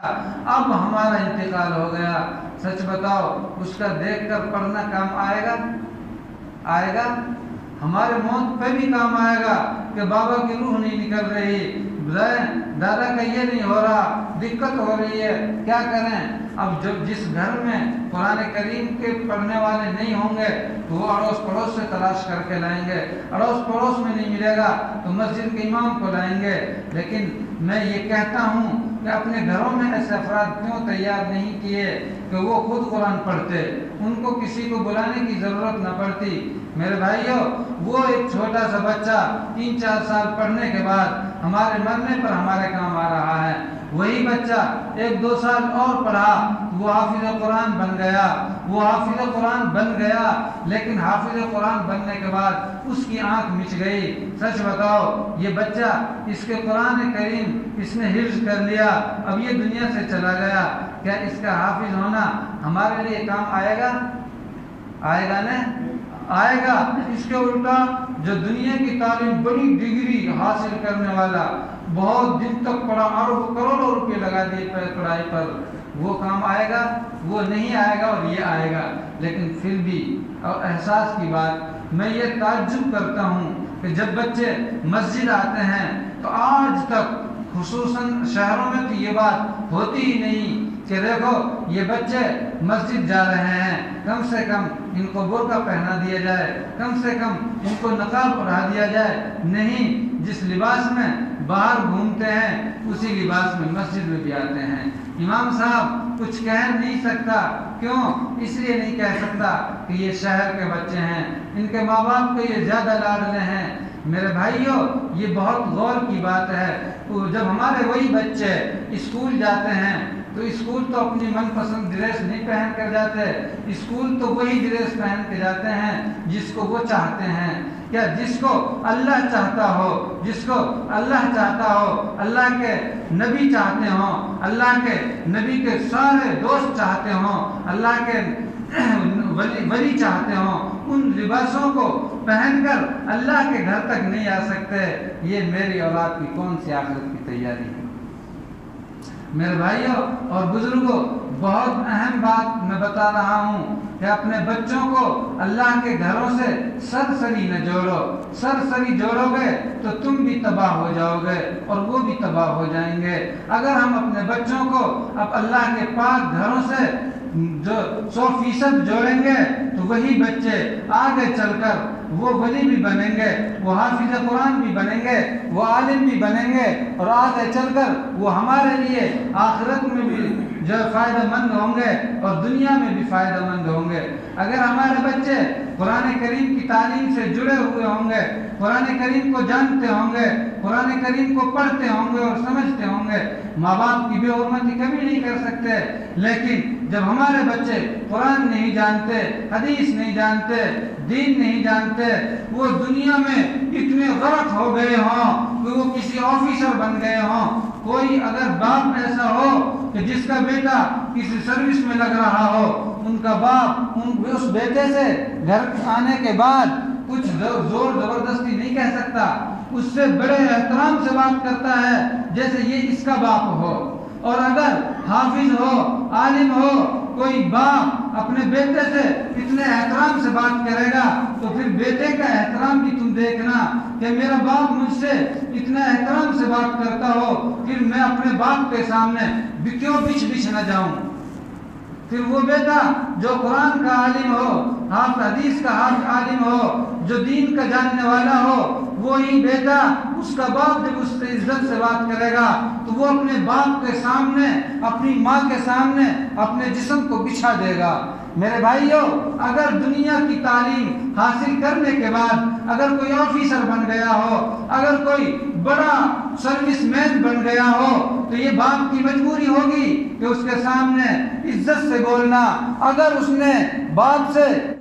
اب ہمارا انتقال ہو گیا، سچ بتاؤ اس کا دیکھ کر پڑھنا کام آئے گا؟ آئے گا؟ ہمارے موت پہ بھی کام آئے گا کہ بابا کی روح نہیں نکل رہی، دادا کا یہ نہیں ہو رہا، دقت ہو رہی ہے، کیا کریں؟ اب جب جس گھر میں قرآن کریم کے پڑھنے والے نہیں ہوں گے تو وہ اڑوس پڑوس سے تلاش کر کے لائیں گے، اڑوس پڑوس میں نہیں ملے گا تو مسجد کے امام کو لائیں گے۔ لیکن میں یہ کہتا ہوں کہ اپنے گھروں میں ایسے افراد کیوں تیار نہیں کیے کہ وہ خود قرآن پڑھتے، ان کو کسی کو بلانے کی ضرورت نہ پڑتی۔ میرے بھائیوں، وہ ایک چھوٹا سا بچہ 3-4 سال پڑھنے کے بعد ہمارے مرنے پر ہمارے کام آ رہا ہے، وہی بچہ 1-2 سال اور پڑھا، وہ حافظ قرآن بن گیا، وہ حافظ قرآن بن گیا، لیکن حافظ قرآن بننے کے بعد اس کی آنکھ مچ گئی۔ سچ بتاؤ، یہ بچہ اس کے قرآن کریم اس نے حفظ کر لیا، اب یہ دنیا سے چلا گیا، کیا اس کا حافظ ہونا ہمارے لیے کام آئے گا؟ آئے گا نا؟ آئے گا۔ اس کے الٹا جو دنیا کی تعلیم، بڑی ڈگری حاصل کرنے والا، بہت دن تک پڑھا، اربوں کروڑوں روپے لگا دیے پڑھائی پر، وہ کام آئے گا؟ وہ نہیں آئے گا، اور یہ آئے گا۔ لیکن پھر بھی اور احساس کی بات، میں یہ تعجب کرتا ہوں کہ جب بچے مسجد آتے ہیں تو آج تک خصوصاً شہروں میں تو یہ بات ہوتی ہی نہیں کہ دیکھو یہ بچے مسجد جا رہے ہیں، کم سے کم ان کو برقع پہنا دیا جائے، کم سے کم ان کو نقاب پڑھا دیا جائے۔ نہیں، جس لباس میں باہر گھومتے ہیں اسی لباس میں مسجد میں بھی آتے ہیں۔ امام صاحب کچھ کہہ نہیں سکتا، کیوں؟ اس لیے نہیں کہہ سکتا کہ یہ شہر کے بچے ہیں، ان کے ماں باپ کو یہ زیادہ لاڈلے ہیں۔ میرے بھائیوں، یہ بہت غور کی بات ہے۔ جب ہمارے وہی بچے اسکول جاتے ہیں تو اسکول تو اپنی من پسند ڈریس نہیں پہن کر جاتے، اسکول تو وہی ڈریس پہن کے جاتے ہیں جس کو وہ چاہتے ہیں۔ کیا جس کو اللہ چاہتا ہو، جس کو اللہ چاہتا ہو، اللہ کے نبی چاہتے ہوں، اللہ کے نبی کے سارے دوست چاہتے ہوں، اللہ کے ولی چاہتے ہوں، ان لباسوں کو پہن کر اللہ کے گھر تک نہیں آ سکتے، یہ میری اولاد کی کون سی آخرت کی تیاری ہے؟ میرے بھائیوں اور بزرگوں، بہت اہم بات میں بتا رہا ہوں کہ اپنے بچوں کو اللہ کے گھروں سے سرسری نہ جوڑو۔ سرسری جوڑو گے تو تم بھی تباہ ہو جاؤ گے اور وہ بھی تباہ ہو جائیں گے۔ اگر ہم اپنے بچوں کو اب اللہ کے پاک گھروں سے جو 100% جوڑیں گے تو وہی بچے آگے چل کر وہ ولی بھی بنیں گے، وہ حافظ قرآن بھی بنیں گے، وہ عالم بھی بنیں گے، اور آگے چل کر وہ ہمارے لیے آخرت میں بھی جو فائدہ مند ہوں گے اور دنیا میں بھی فائدہ مند ہوں گے۔ اگر ہمارے بچے قرآن کریم کی تعلیم سے جڑے ہوئے ہوں گے، قرآن کریم کو جانتے ہوں گے، قرآن کریم کو پڑھتے ہوں گے اور سمجھتے ہوں گے، ماں باپ کی بے حرمتی کبھی نہیں کر سکتے۔ لیکن جب ہمارے بچے قرآن نہیں جانتے، حدیث نہیں جانتے، دین نہیں جانتے، وہ دنیا میں اتنے غرق ہو گئے ہوں کہ وہ کسی آفیسر بن گئے ہوں، کوئی اگر باپ ایسا ہو کہ جس کا بیٹا کسی سروس میں لگ رہا ہو، ان کا باپ اس بیٹے سے گھر آنے کے بعد کچھ زور زبردستی نہیں کہہ سکتا، اس سے بڑے احترام سے بات کرتا ہے جیسے یہ اس کا باپ ہو۔ اور اگر حافظ ہو، عالم ہو، کوئی باپ اپنے بیٹے سے اتنے احترام سے بات کرے گا تو پھر بیٹے کا احترام بھی تم دیکھنا کہ میرا باپ مجھ سے اتنا احترام سے بات کرتا ہو، پھر میں اپنے باپ کے سامنے کیوں بچ نہ جاؤں؟ پھر وہ بیٹا جو قرآن کا عالم ہو، حدیث کا عالم ہو، جو دین کا جاننے والا ہو، وہی بیٹا اس کا باپ جب اس سے عزت سے بات کرے گا تو وہ اپنے باپ کے سامنے، اپنی ماں کے سامنے اپنے جسم کو بچھا دے گا۔ میرے بھائیوں، اگر دنیا کی تعلیم حاصل کرنے کے بعد اگر کوئی آفیسر بن گیا ہو، اگر کوئی بڑا سروس مین بن گیا ہو تو یہ باپ کی مجبوری ہوگی کہ اس کے سامنے عزت سے بولنا۔ اگر اس نے باپ سے